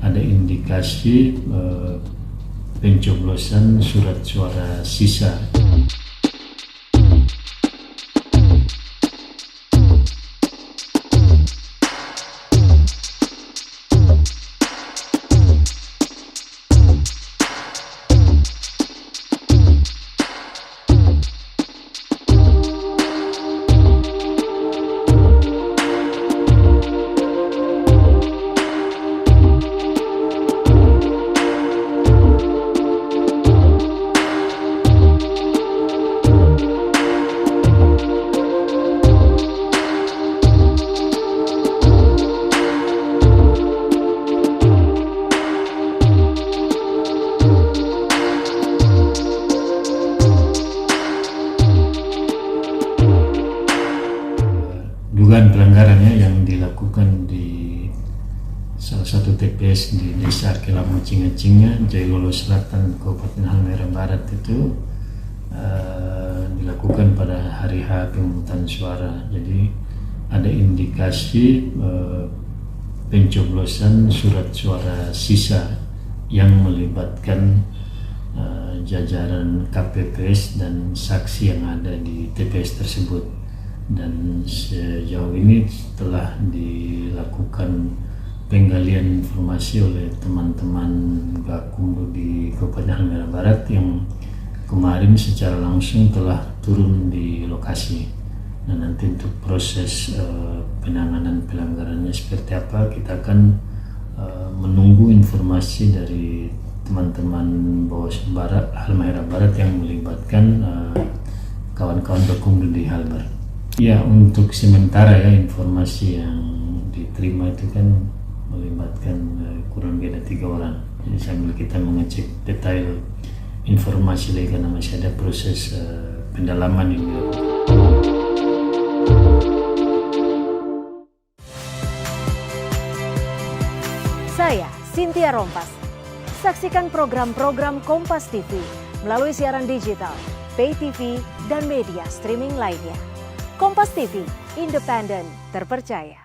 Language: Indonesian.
ada indikasi pencoblosan surat suara sisa. Dugaan pelanggarannya yang dilakukan di salah satu TPS di Desa Kelamo Cingecingnya, Jayalolo Selatan, Kabupaten Halmahera Barat itu dilakukan pada hari H pemungutan suara. Jadi ada indikasi pencoblosan surat suara sisa yang melibatkan jajaran KPPS dan saksi yang ada di TPS tersebut. Dan sejauh ini telah dilakukan penggalian informasi oleh teman-teman Gakumdu di Kabupaten Halmahera Barat yang kemarin secara langsung telah turun di lokasi. Nah, nanti untuk proses penanganan pelanggarannya seperti apa, kita akan menunggu informasi dari teman-teman Bawaslu Halmahera Barat yang melibatkan kawan-kawan Gakumdu di Halbar. Ya, untuk sementara ya informasi yang diterima itu kan melibatkan kurang lebih ada 3 orang. Jadi sambil kita mengecek detail informasi lagi karena masih ada proses pendalaman yang dilakukan. Saya Cynthia Rompas. Saksikan program-program Kompas TV melalui siaran digital, pay TV, dan media streaming lainnya. Kompas TV, independen, terpercaya.